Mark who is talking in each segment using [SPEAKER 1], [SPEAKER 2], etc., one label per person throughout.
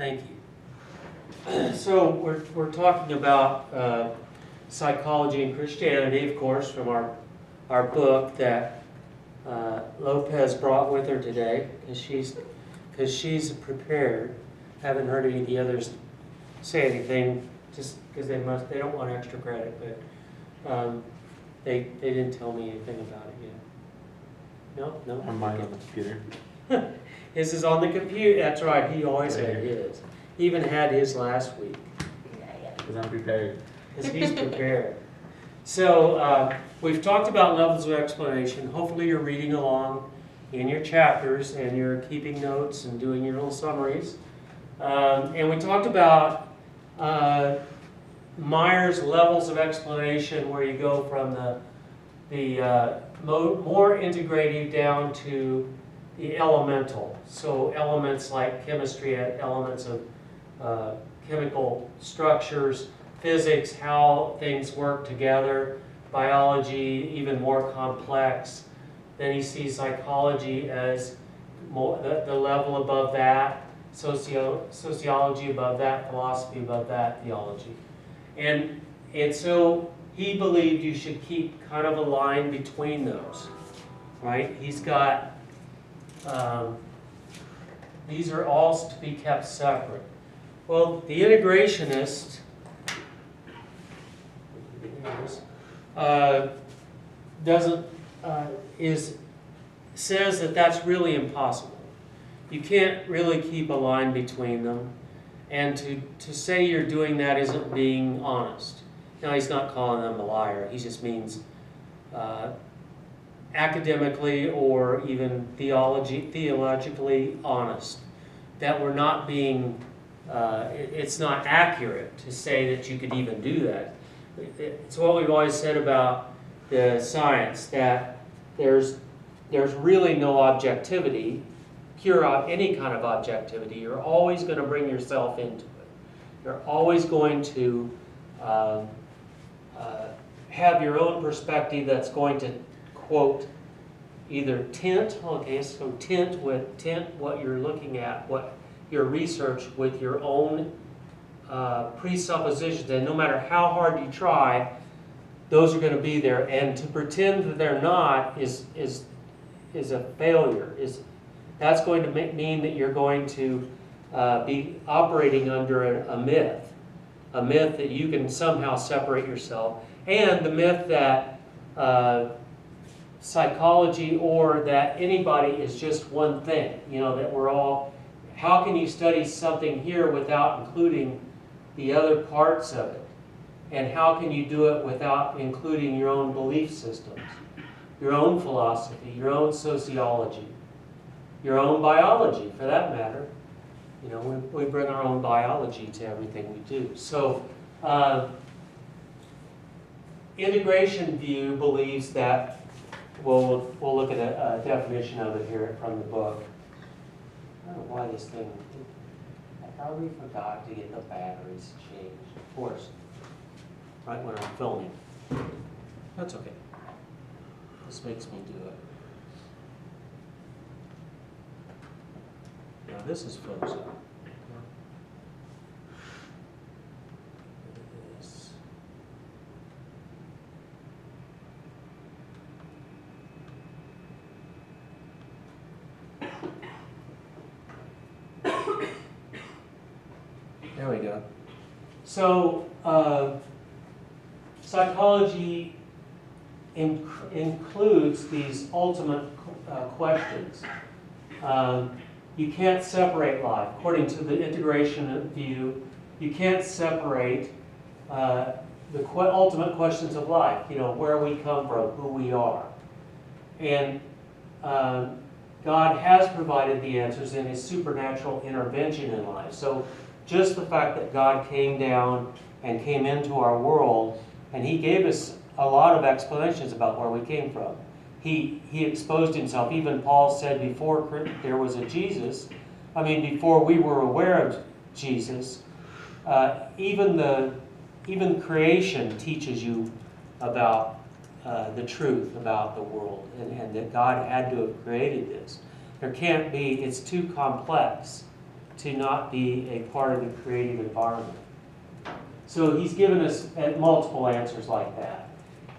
[SPEAKER 1] Thank you. So we're talking about psychology and Christianity, of course, from our book that Lopez brought with her today, because she's prepared. Haven't heard any of the others say anything, just because they don't want extra credit, but they didn't tell me anything about it yet. No.
[SPEAKER 2] On mine on the computer.
[SPEAKER 1] His is on the computer. That's right. He always had his. He even had his last week.
[SPEAKER 2] Because I'm prepared.
[SPEAKER 1] Because he's prepared. So we've talked about levels of explanation. Hopefully you're reading along in your chapters and you're keeping notes and doing your little summaries. And we talked about Meyer's levels of explanation, where you go from the more integrative down to the elemental. So elements like chemistry, elements of chemical structures, physics, how things work together, biology, even more complex. Then he sees psychology as the level above that, sociology above that, philosophy above that, theology. And so he believed you should keep kind of a line between those, right? He's got, these are all to be kept separate. Well, the integrationist says that that's really impossible. You can't really keep a line between them, and to say you're doing that isn't being honest. Now, he's not calling them a liar. He just means academically or even theologically honest. That we're not being, it's not accurate to say that you could even do that. It's what we've always said about the science, that there's really no objectivity, any kind of objectivity. You're always going to bring yourself into it. You're always going to have your own perspective that's going to, quote, either tint what you're looking at, what your research with your own presuppositions, and no matter how hard you try, those are going to be there. And to pretend that they're not is a failure. That's going to mean that you're going to be operating under a myth that you can somehow separate yourself, and the myth that psychology or that anybody is just one thing. That we're all. How can you study something here without including the other parts of it? And how can you do it without including your own belief systems, your own philosophy, your own sociology, your own biology, for that matter? We bring our own biology to everything we do. So, integration view believes that, we'll look at a definition of it here from the book. I don't know why this thing, I probably forgot to get the batteries changed, of course, right when I'm filming. That's okay. This makes me do it. Now this is frozen. This. There we go. So, psychology includes these ultimate questions. You can't separate life. According to the integration view, you can't separate the ultimate questions of life, where we come from, who we are. And God has provided the answers in His supernatural intervention in life. So just the fact that God came down and came into our world, and He gave us a lot of explanations about where we came from. He exposed Himself. Even Paul said before there was a Jesus, before we were aware of Jesus, even creation teaches you about the truth about the world, and that God had to have created this. There can't be, it's too complex to not be a part of the creative environment. So he's given us multiple answers like that.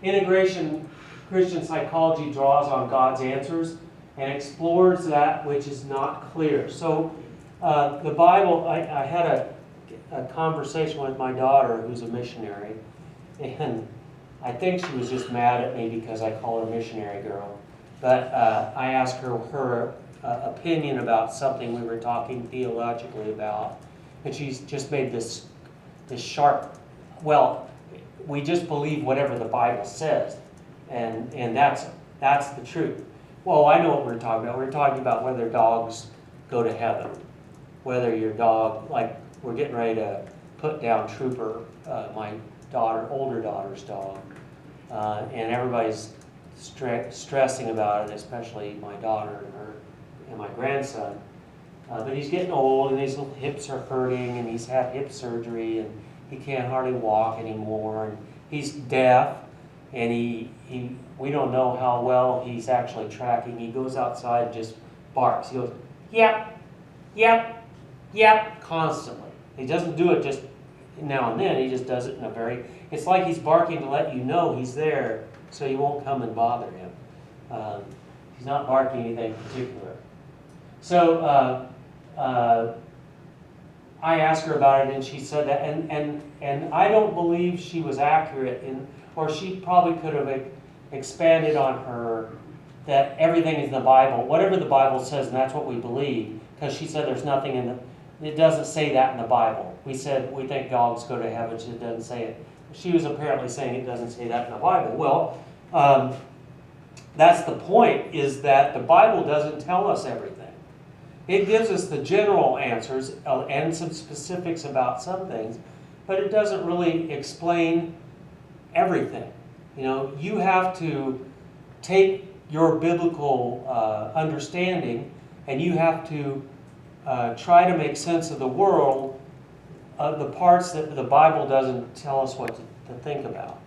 [SPEAKER 1] Integration Christian psychology draws on God's answers and explores that which is not clear. So the Bible, I had a conversation with my daughter who's a missionary, and I think she was just mad at me because I call her missionary girl. But I asked her opinion about something we were talking theologically about, and she's just made this sharp, well, we just believe whatever the Bible says, and that's the truth. Well, I know what we're talking about. We're talking about whether dogs go to heaven, whether your dog, like we're getting ready to put down Trooper, my older daughter's dog, and everybody's stressing about it, especially my daughter and my grandson. But he's getting old, and his little hips are hurting, and he's had hip surgery, and he can't hardly walk anymore, and he's deaf, and we don't know how well he's actually tracking. He goes outside and just barks. He goes, yep, yep, yep, constantly. He doesn't do it just now and then. He just does it in it's like he's barking to let you know he's there so you won't come and bother him. He's not barking anything particular. So I asked her about it, and she said that, and I don't believe she was accurate or she probably could have expanded on her that everything is in the Bible, whatever the Bible says, and that's what we believe, because she said there's nothing it doesn't say that in the Bible. We said we think dogs go to heaven, she doesn't say it. She was apparently saying it doesn't say that in the Bible. Well, that's the point, is that the Bible doesn't tell us everything. It gives us the general answers and some specifics about some things, but it doesn't really explain everything. You have to take your biblical understanding, and you have to try to make sense of the world, the parts that the Bible doesn't tell us what to think about,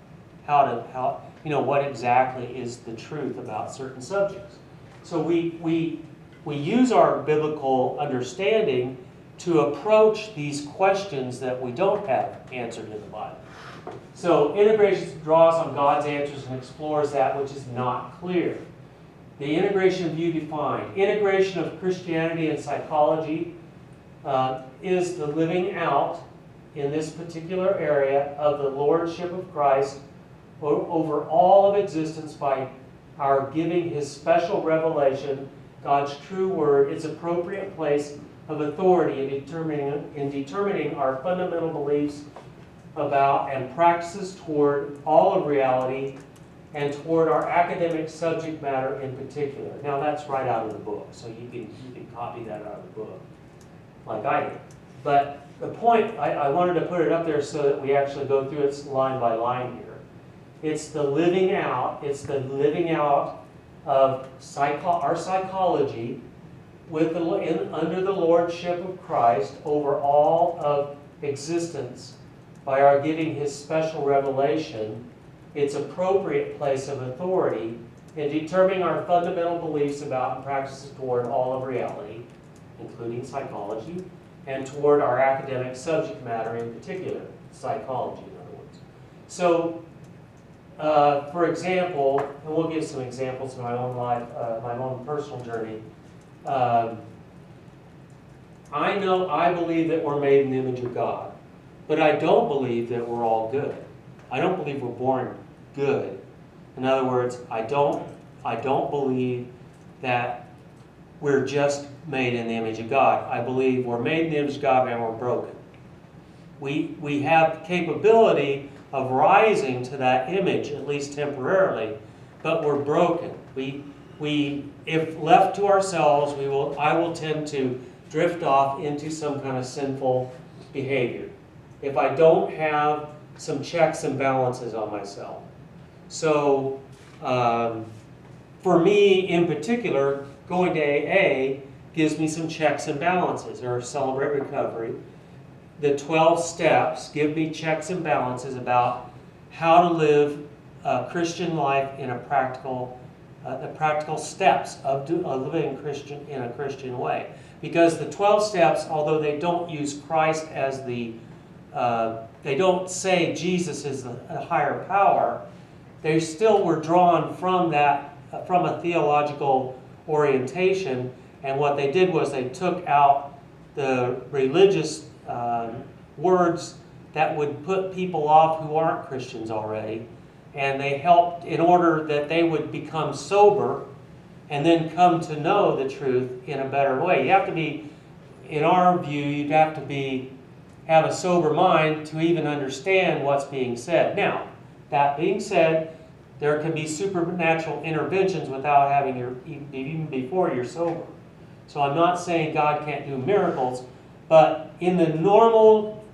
[SPEAKER 1] what exactly is the truth about certain subjects. So we use our biblical understanding to approach these questions that we don't have answered in the Bible. So integration draws on God's answers and explores that which is not clear. The integration view defined. Integration of Christianity and psychology is the living out in this particular area of the lordship of Christ over all of existence by our giving His special revelation, God's true word, its appropriate place of authority in determining our fundamental beliefs about and practices toward all of reality and toward our academic subject matter in particular. Now that's right out of the book, so you can copy that out of the book, like I did. But the point, I wanted to put it up there so that we actually go through it line by line here. It's the living out of our psychology under the lordship of Christ over all of existence by our giving His special revelation, its appropriate place of authority in determining our fundamental beliefs about and practices toward all of reality, including psychology, and toward our academic subject matter in particular, psychology in other words. So, for example, and we'll give some examples in my own life, my own personal journey. I believe that we're made in the image of God, but I don't believe that we're all good. I don't believe we're born good. In other words, I don't believe that we're just made in the image of God. I believe we're made in the image of God and we're broken. We have capability of rising to that image, at least temporarily, but we're broken. We if left to ourselves, I will tend to drift off into some kind of sinful behavior if I don't have some checks and balances on myself. So for me in particular, going to AA gives me some checks and balances, or Celebrate Recovery. The 12 steps give me checks and balances about how to live a Christian life in the practical steps of living in a Christian way. Because the 12 steps, although they don't use Christ as they don't say Jesus is a higher power, they still were drawn from that, from a theological orientation, and what they did was they took out the religious words that would put people off who aren't Christians already, and they helped in order that they would become sober and then come to know the truth in a better way. You have to be, in our view, you'd have to have a sober mind to even understand what's being said. Now, that being said, there can be supernatural interventions without having even before you're sober. So I'm not saying God can't do miracles, but in the normal,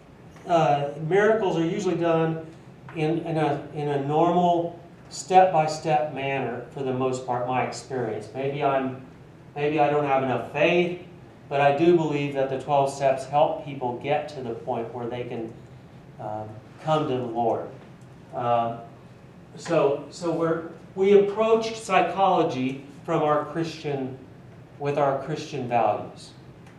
[SPEAKER 1] miracles are usually done in a normal, step-by-step manner for the most part, my experience. Maybe I don't have enough faith, but I do believe that the 12 steps help people get to the point where they can come to the Lord. So we approach psychology from with our Christian values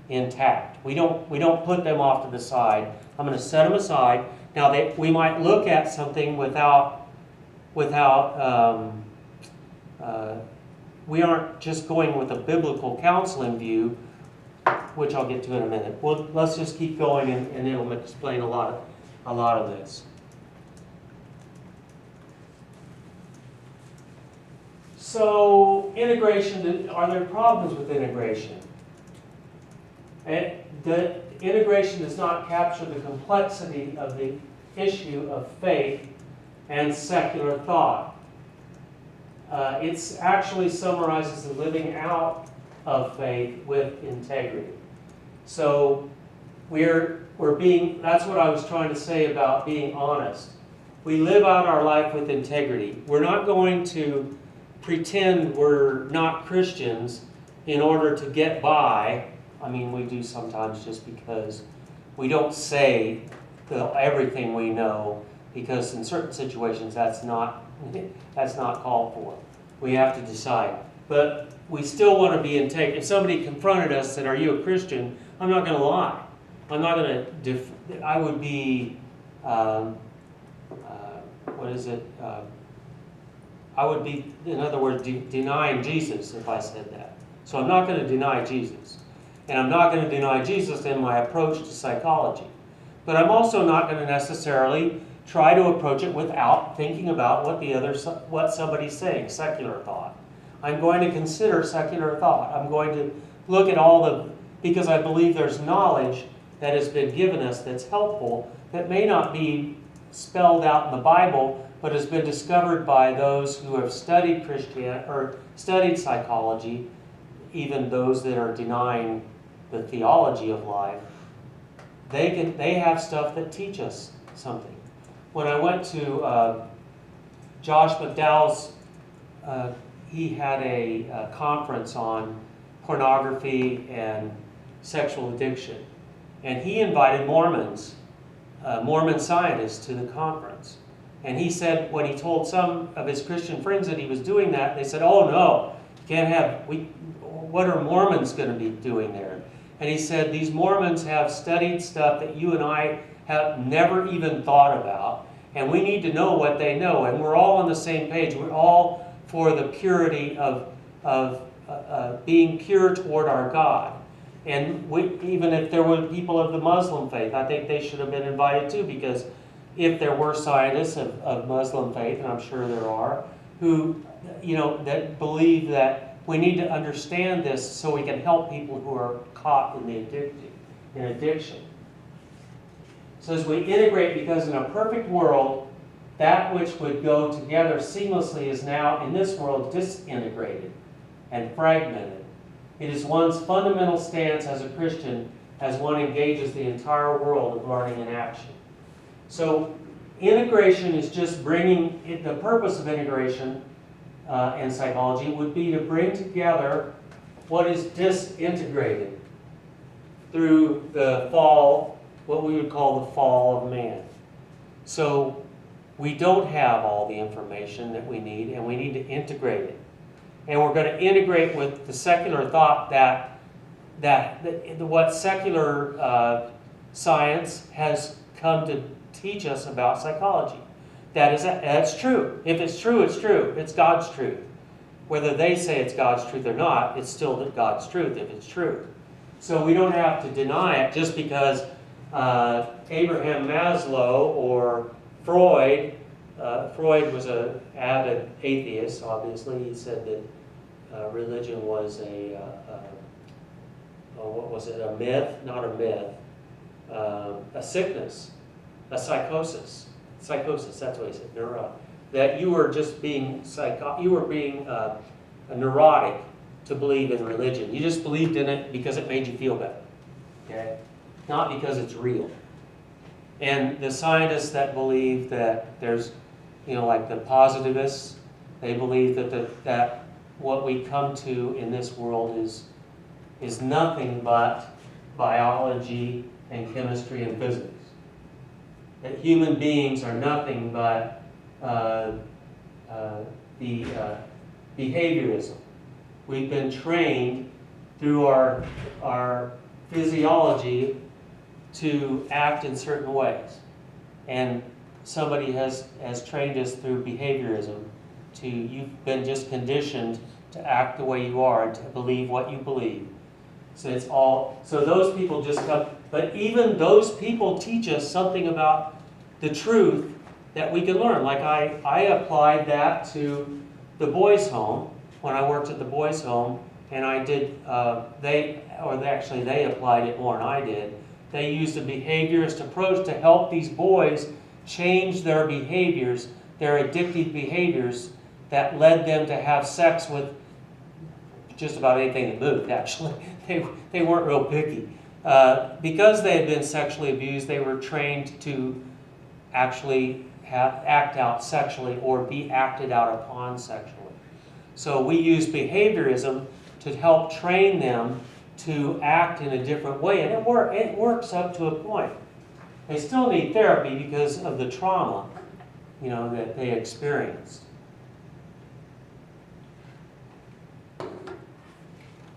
[SPEAKER 1] intact. We don't put them off to the side. I'm going to set them aside. Now we might look at something without we aren't just going with a biblical counseling view, which I'll get to in a minute. Well, let's just keep going, and it'll explain a lot of this. So, integration, are there problems with integration? The integration does not capture the complexity of the issue of faith and secular thought. It actually summarizes the living out of faith with integrity. So we're being, that's what I was trying to say about being honest. We live out our life with integrity. We're not going to pretend we're not Christians in order to get by. I mean, we do sometimes just because we don't say everything we know, because in certain situations that's not called for. We have to decide. But we still want to be integrated. If somebody confronted us and said, "Are you a Christian?" I'm not going to lie. I'm not going to. I would be. I would be, in other words, denying Jesus if I said that. So I'm not going to deny Jesus, and I'm not going to deny Jesus in my approach to psychology. But I'm also not going to necessarily try to approach it without thinking about what somebody's saying, secular thought. I'm going to consider secular thought. I'm going to look at because I believe there's knowledge that has been given us that's helpful, that may not be spelled out in the Bible, but has been discovered by those who have studied Christianity or studied psychology, even those that are denying the theology of life. They have stuff that teach us something. When I went to Josh McDowell's, he had a conference on pornography and sexual addiction. And he invited Mormon scientists to the conference. And he said, when he told some of his Christian friends that he was doing that, they said, "Oh no, what are Mormons going to be doing there?" And he said, "These Mormons have studied stuff that you and I have never even thought about, and we need to know what they know, and we're all on the same page. We're all for the purity of being pure toward our God." And even if there were people of the Muslim faith, I think they should have been invited too, because if there were scientists of Muslim faith, and I'm sure there are, who that believe that we need to understand this so we can help people who are caught in addiction. So as we integrate, because in a perfect world, that which would go together seamlessly is now, in this world, disintegrated and fragmented. It is one's fundamental stance as a Christian as one engages the entire world of learning and action. So integration is just the purpose of integration in psychology would be to bring together what is disintegrated through the fall, what we would call the fall of man. So we don't have all the information that we need, and we need to integrate it. And we're going to integrate with the secular thought that what secular science has come to teach us about psychology. That's true. If it's true, it's true. It's God's truth. Whether they say it's God's truth or not, it's still God's truth if it's true. So we don't have to deny it just because Abraham Maslow or Freud was an avid atheist, obviously. He said that religion was a myth, not a myth, a sickness, a psychosis. Psychosis, that's what he said, that you were just being neurotic to believe in religion. You just believed in it because it made you feel better, okay? Not because it's real. And the scientists that believe that there's, like the positivists, they believe that what we come to in this world is nothing but biology and chemistry and physics. That human beings are nothing but behaviorism. We've been trained through our physiology to act in certain ways. And somebody has trained us through behaviorism you've been just conditioned to act the way you are and to believe what you believe. So those people just come, but even those people teach us something about the truth that we can learn. Like I applied that to the boys' home when I worked at the boys' home, and I did. They applied it more than I did. They used a behaviorist approach to help these boys change their behaviors, their addictive behaviors that led them to have sex with just about anything that moved. Actually, they weren't real picky. Because they had been sexually abused, they were trained to actually act out sexually or be acted out upon sexually. So we use behaviorism to help train them to act in a different way, and it works up to a point. They still need therapy because of the trauma, that they experienced.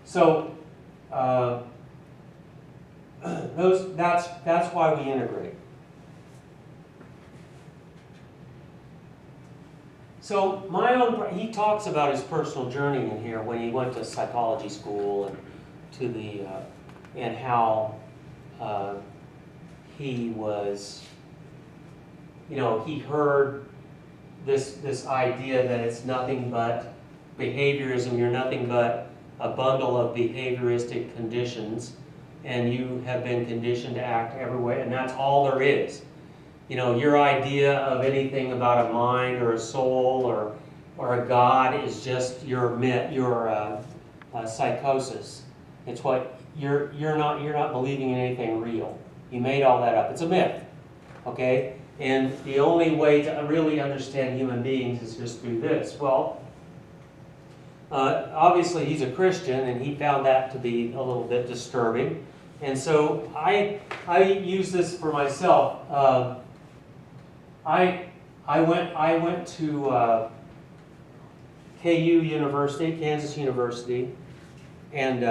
[SPEAKER 1] So that's why we integrate. So he talks about his personal journey in here when he went to psychology school and how he was, he heard this idea that it's nothing but behaviorism. You're nothing but a bundle of behavioristic conditions, and you have been conditioned to act every way, and that's all there is. Your idea of anything about a mind or a soul or a God is just your psychosis. It's what you're not believing in anything real. You made all that up. It's a myth, okay? And the only way to really understand human beings is just through this. Well, obviously he's a Christian, and he found that to be a little bit disturbing. And so I use this for myself. I went to KU University, Kansas University, and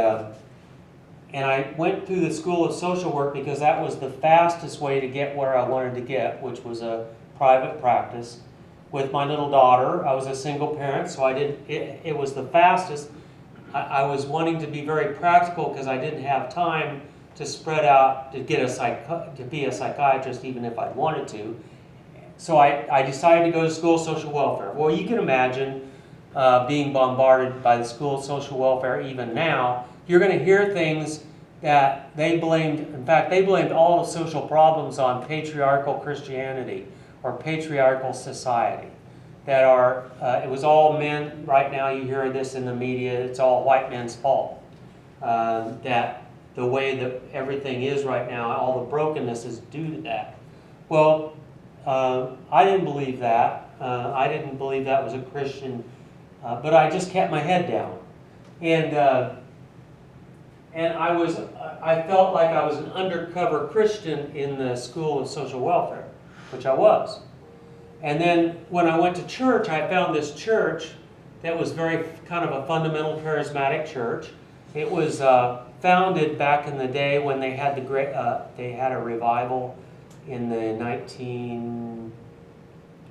[SPEAKER 1] I went through the School of Social Work because that was the fastest way to get where I wanted to get, which was a private practice with my little daughter. I was a single parent, so it was the fastest. I was wanting to be very practical because I didn't have time to spread out to be a psychiatrist even if I'd wanted to. So I decided to go to School of Social Welfare. Well, you can imagine being bombarded by the School of Social Welfare even now. You're going to hear things that they blamed all of social problems on patriarchal Christianity or patriarchal society. It was all men. Right now you hear this in the media, it's all white men's fault. That the way that everything is right now, all the brokenness is due to that. Well, I didn't believe that. I didn't believe that was a Christian, but I just kept my head down. And I felt like I was an undercover Christian in the School of Social Welfare, which I was. And then when I went to church, I found this church that was very kind of a fundamental charismatic church. It was founded back in the day when they had they had a revival in the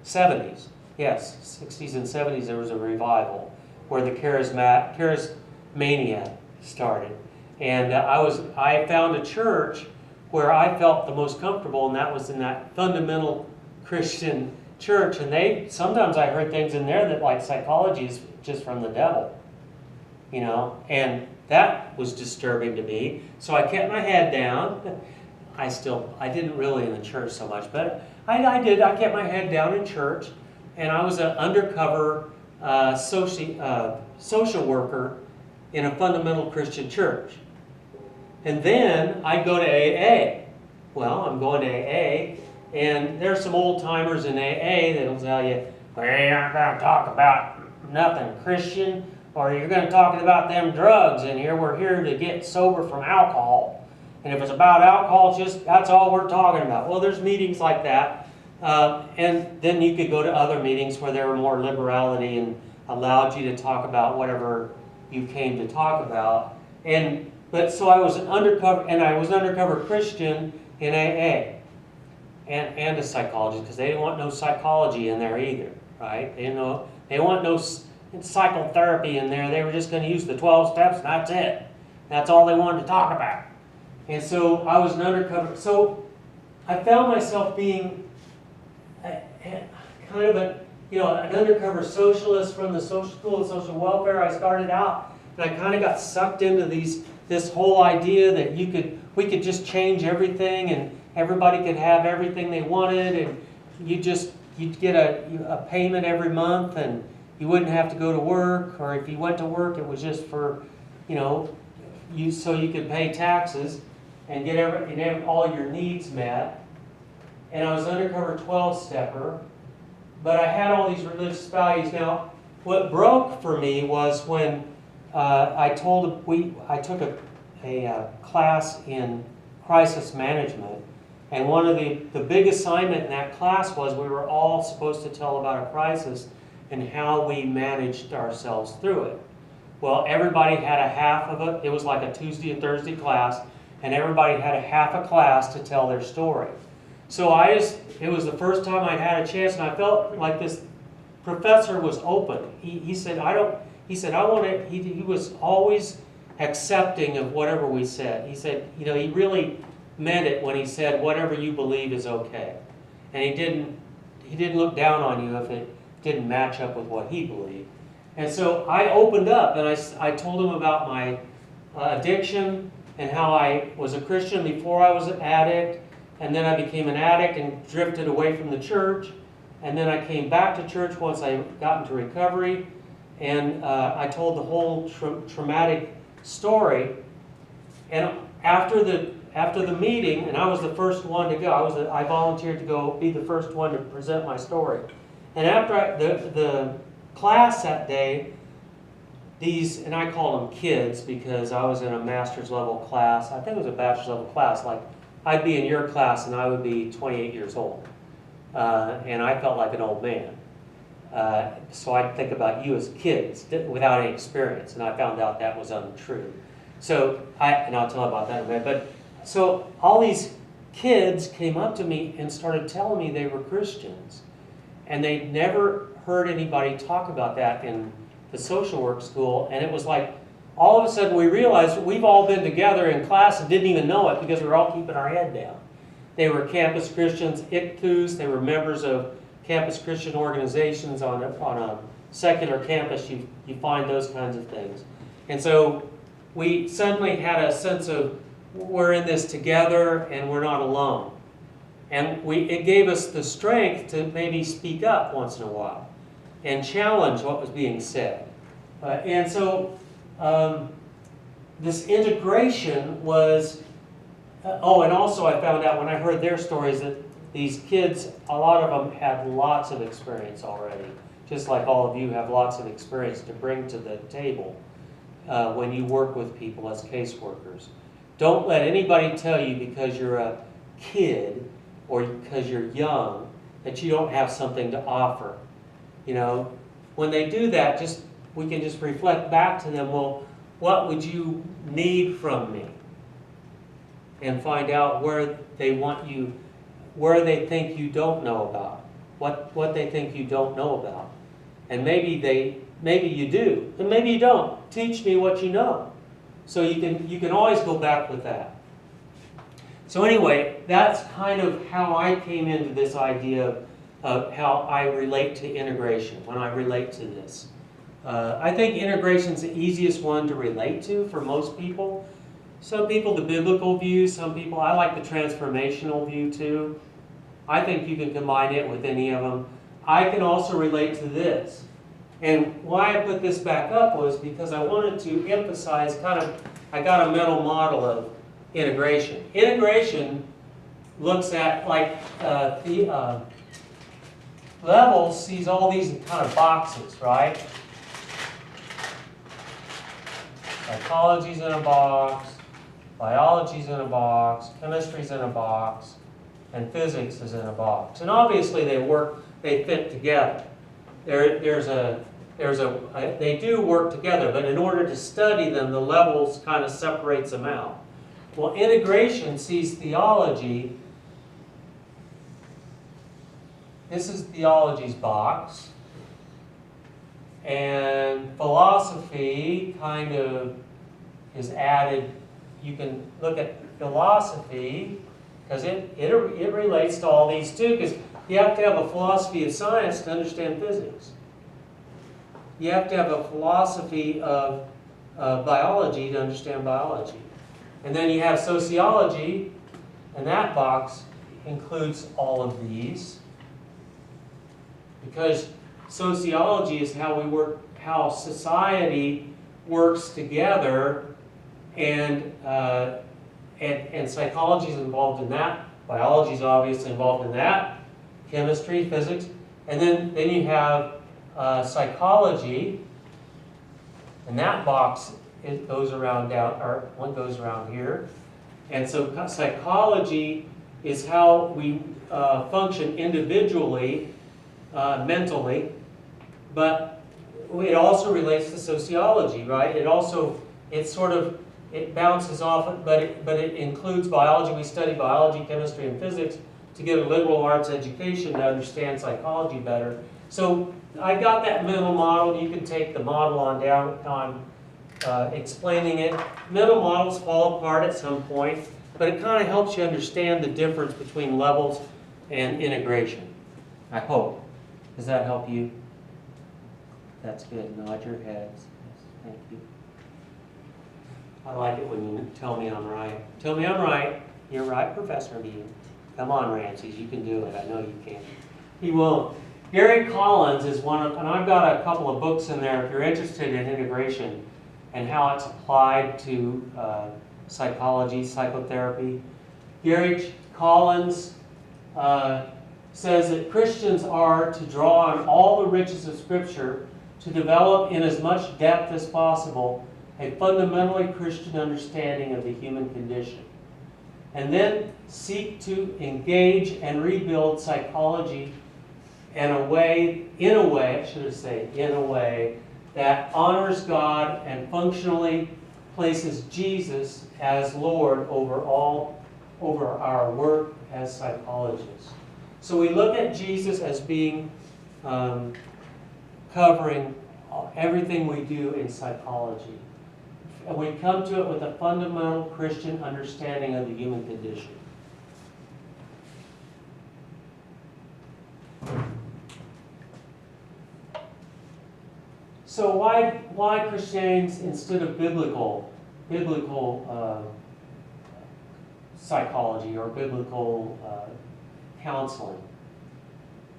[SPEAKER 1] 1970s. Yes, 60s and 70s there was a revival where the charismania started. And I found a church where I felt the most comfortable, and that was in that fundamental Christian church. And sometimes I heard things in there that like psychology is just from the devil, and that was disturbing to me. So I kept my head down. I didn't really in the church so much, but I did. I kept my head down in church, and I was an undercover social worker in a fundamental Christian church. And then I'd go to AA. Well, I'm going to AA, and there's some old timers in AA that'll tell you, well, you aren't going to talk about nothing Christian, or you're going to talk about them drugs in here. We're here to get sober from alcohol. And if it's about alcohol, that's all we're talking about. Well, there's meetings like that. And then you could go to other meetings where there were more liberality and allowed you to talk about whatever you came to talk about. So I was an undercover Christian in AA and a psychologist, because they didn't want no psychology in there either, right? They didn't want no psychotherapy in there. They were just going to use the 12 steps, and that's it. That's all they wanted to talk about. And so I was an undercover. So I found myself being kind of an undercover socialist from the social school of social welfare. I started out, and I kind of got sucked into this whole idea that we could just change everything, and everybody could have everything they wanted, and you'd get a payment every month, and you wouldn't have to go to work, or if you went to work, it was just for, so you could pay taxes and get all your needs met. And I was an undercover 12-stepper, but I had all these religious values. Now, what broke for me was when I took a class in crisis management, and one of the big assignment in that class was we were all supposed to tell about a crisis and how we managed ourselves through it. Well, everybody had a half of it. It was like a Tuesday and Thursday class, and everybody had a half a class to tell their story. So it was the first time I'd had a chance, and I felt like this professor was open. He said, he was always accepting of whatever we said. He said, he really meant it when he said, whatever you believe is okay. And he didn't look down on you if it didn't match up with what he believed. And so I opened up, and I told him about my addiction and how I was a Christian before I was an addict, and then I became an addict and drifted away from the church, and then I came back to church once I got into recovery, and I told the whole traumatic story. And after the meeting, and I was the first one to go, I volunteered to go be the first one to present my story. And after the class that day, and I call them kids because I was in a master's level class. I think it was a bachelor's level class. Like, I'd be in your class and I would be 28 years old. And I felt like an old man. So I'd think about you as kids without any experience, and I found out that was untrue. And I'll tell about that in a minute. But so all these kids came up to me and started telling me they were Christians, and they'd never heard anybody talk about that in the social work school. And it was like all of a sudden we realized we've all been together in class and didn't even know it because we were all keeping our head down. They were campus Christians, ICTUs. They were members of campus Christian organizations on a secular campus. You find those kinds of things. And so we suddenly had a sense of we're in this together and we're not alone. And it gave us the strength to maybe speak up once in a while and challenge what was being said. And so this integration was, and also I found out when I heard their stories that these kids, a lot of them had lots of experience already, just like all of you have lots of experience to bring to the table when you work with people as caseworkers. Don't let anybody tell you because you're a kid or because you're young that you don't have something to offer. When they do that, we can just reflect back to them, well, what would you need from me? And find out where they want you, where they think you don't know about, what they think you don't know about. And maybe you do, and maybe you don't. Teach me what you know. So you can always go back with that. So anyway, that's kind of how I came into this idea of how I relate to integration, when I relate to this. I think integration is the easiest one to relate to for most people. Some people, the biblical view. Some people, I like the transformational view too. I think you can combine it with any of them. I can also relate to this. And why I put this back up was because I wanted to emphasize I got a mental model of integration. Integration looks at the levels, sees all these kind of boxes, right? Psychology's in a box, biology's in a box, chemistry's in a box, and physics is in a box. And obviously they fit together. They do work together, but in order to study them, the levels kind of separates them out. Well, integration sees theology. This is theology's box. And philosophy kind of is added. You can look at philosophy because it relates to all these too, because you have to have a philosophy of science to understand physics. You have to have a philosophy of biology to understand biology. And then you have sociology, and that box includes all of these. Because sociology is how we work, how society works together, and psychology is involved in that. Biology is obviously involved in that. Chemistry, physics, and then you have psychology, and that box goes around one goes around here, and so psychology is how we function individually, mentally, but it also relates to sociology, right? It bounces off, but it includes biology. We study biology, chemistry, and physics to get a liberal arts education to understand psychology better. So I got that mental model. You can take the model on down on explaining it. Mental models fall apart at some point, but it kind of helps you understand the difference between levels and integration. I hope. Does that help you? That's good. Nod your heads. Yes, thank you. I like it when you tell me I'm right. Tell me I'm right. You're right, Professor B. Come on, Ramses. You can do it. I know you can. He won't. Gary Collins is one of, and I've got a couple of books in there if you're interested in integration and how it's applied to psychology, psychotherapy. Gary Collins says that Christians are to draw on all the riches of Scripture to develop in as much depth as possible a fundamentally Christian understanding of the human condition, and then seek to engage and rebuild psychology in a way that honors God and functionally places Jesus as Lord over our work as psychologists. So we look at Jesus as being covering everything we do in psychology. And we come to it with a fundamental Christian understanding of the human condition. So why Christianity instead of biblical psychology or biblical counseling?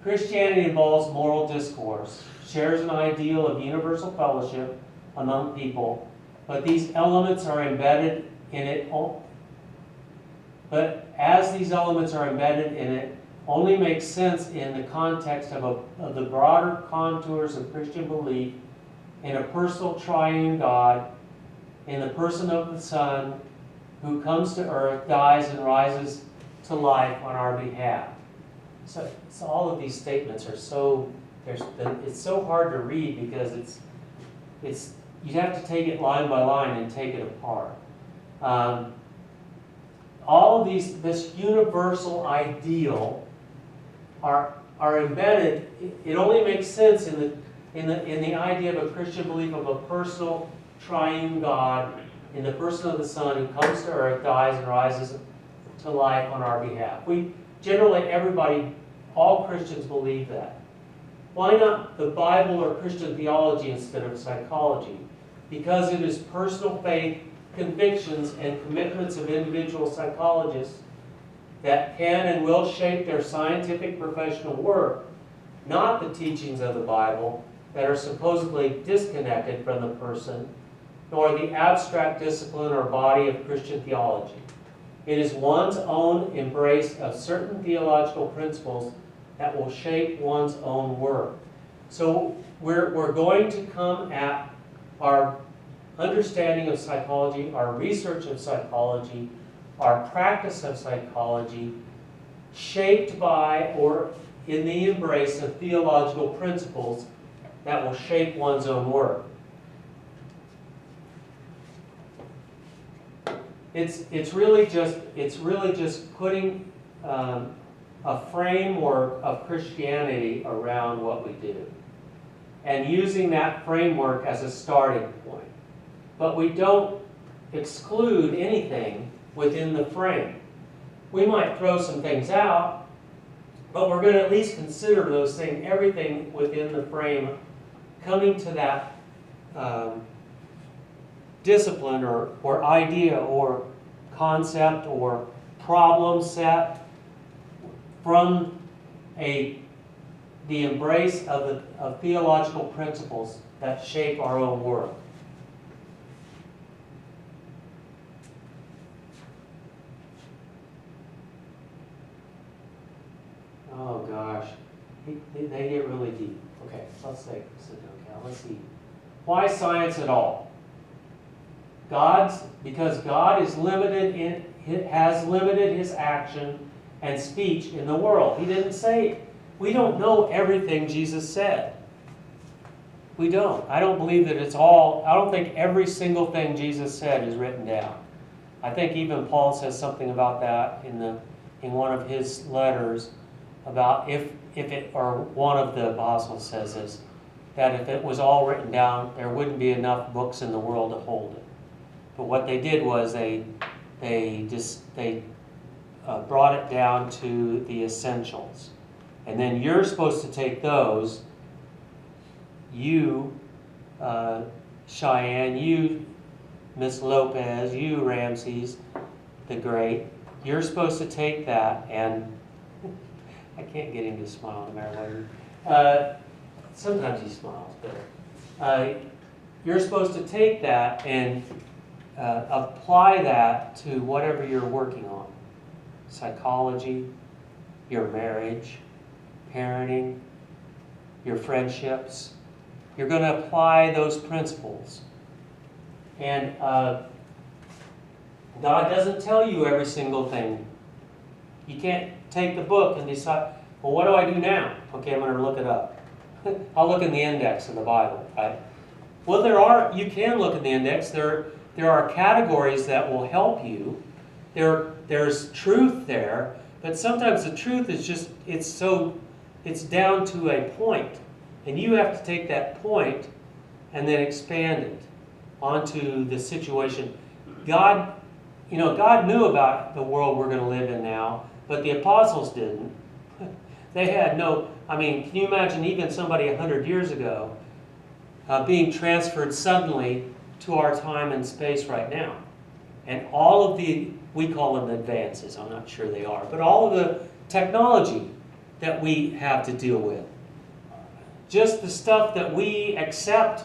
[SPEAKER 1] Christianity involves moral discourse, shares an ideal of universal fellowship among people, but these elements are embedded in it. But as these elements are embedded in it, only makes sense in the context of the broader contours of Christian belief in a personal triune God, in the person of the Son, who comes to earth, dies, and rises to life on our behalf. So all of these statements are it's so hard to read because you'd have to take it line by line and take it apart. All of this universal ideal are embedded. It only makes sense in the idea of a Christian belief of a personal triune God in the person of the Son who comes to earth, dies, and rises to life on our behalf. Everybody, all Christians believe that. Why not the Bible or Christian theology instead of psychology? Because it is personal faith, convictions, and commitments of individual psychologists that can and will shape their scientific professional work, not the teachings of the Bible that are supposedly disconnected from the person, nor the abstract discipline or body of Christian theology. It is one's own embrace of certain theological principles that will shape one's own work. So we're going to come at our understanding of psychology, our research of psychology, our practice of psychology, shaped by or in the embrace of theological principles that will shape one's own work. It's really just putting a framework of Christianity around what we do, and using that framework as a starting point. But we don't exclude anything within the frame. We might throw some things out, but we're going to at least consider those things, everything within the frame, coming to that discipline or idea or concept or problem set from the embrace of theological principles that shape our own work. Oh gosh, they get really deep. Okay, let's sit down, Cal. Let's see. Why science at all? Because God is has limited his action and speech in the world. He didn't say it. We don't know everything Jesus said. We don't. I don't believe that it's all. I don't think every single thing Jesus said is written down. I think even Paul says something about that in one of his letters, about if it, or one of the apostles says this, that if it was all written down, there wouldn't be enough books in the world to hold it. But what they did was they brought it down to the essentials, and then you're supposed to take those. You, Cheyenne, you, Miss Lopez, you, Ramses the Great. You're supposed to take that and I can't get him to smile no matter what. Sometimes he smiles, but you're supposed to take that and apply that to whatever you're working on. Psychology, your marriage, parenting, your friendships. You're going to apply those principles. And God doesn't tell you every single thing. You can't take the book and decide, well, what do I do now? Okay, I'm going to look it up. I'll look in the index of the Bible, right? Well, you can look in the index. There are categories that will help you. There's truth there, but sometimes the truth is just, it's down to a point. And you have to take that point and then expand it onto the situation. God knew about the world we're going to live in now, but the apostles didn't. They had can you imagine even somebody 100 years ago being transferred suddenly to our time and space right now? And all of we call them advances, I'm not sure they are, but all of the technology that we have to deal with. Just the stuff that we accept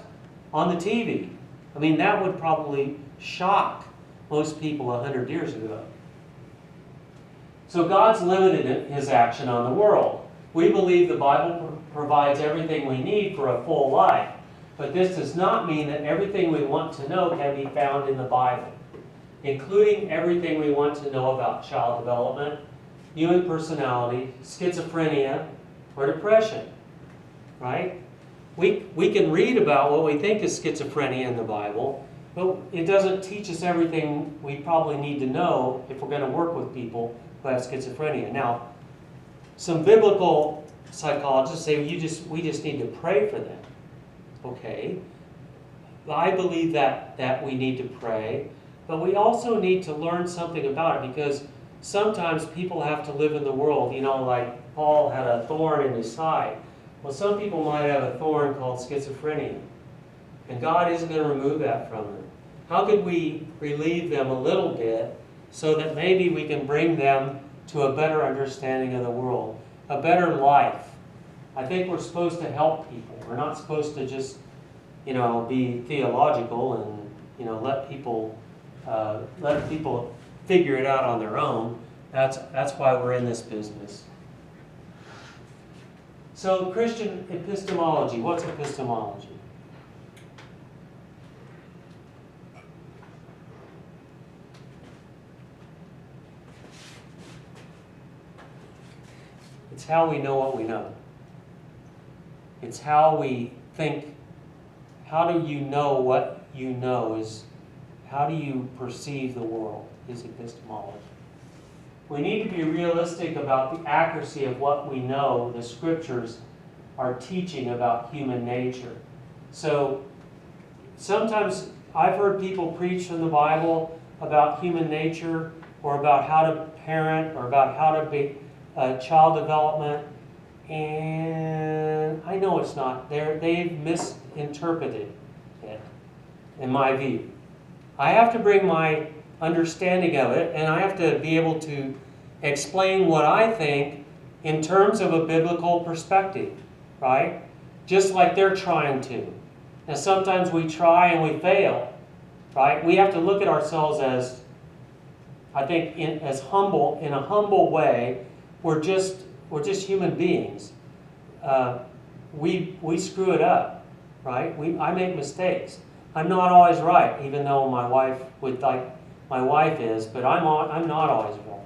[SPEAKER 1] on the TV. That would probably shock most people 100 years ago. So God's limited his action on the world. We believe the Bible provides everything we need for a full life. But this does not mean that everything we want to know can be found in the Bible, including everything we want to know about child development, human personality, schizophrenia, or depression. Right? we can read about what we think is schizophrenia in the Bible, but it doesn't teach us everything we probably need to know if we're going to work with people who have schizophrenia. Now, some biblical psychologists say we just need to pray for them. Okay, I believe that we need to pray, but we also need to learn something about it, because sometimes people have to live in the world. Like Paul had a thorn in his side. Well, some people might have a thorn called schizophrenia, and God isn't going to remove that from them. How could we relieve them a little bit so that maybe we can bring them to a better understanding of the world, a better life? I think we're supposed to help people. We're not supposed to just, be theological and, let people figure it out on their own. That's why we're in this business. So, Christian epistemology. What's epistemology? It's how we know what we know. It's how we think. How do you know what you know is, how do you perceive the world is epistemology. We need to be realistic about the accuracy of what we know the scriptures are teaching about human nature. So sometimes I've heard people preach from the Bible about human nature, or about how to parent, or about how to be child development, and I know it's not. They've misinterpreted it, in my view. I have to bring my understanding of it, and I have to be able to explain what I think in terms of a biblical perspective, right? Just like they're trying to. And sometimes we try and we fail, right? We have to look at ourselves as, I think, in a humble way. We're just human beings. We screw it up, right? I make mistakes. I'm not always right, even though my wife would like my wife is, but I'm not always right.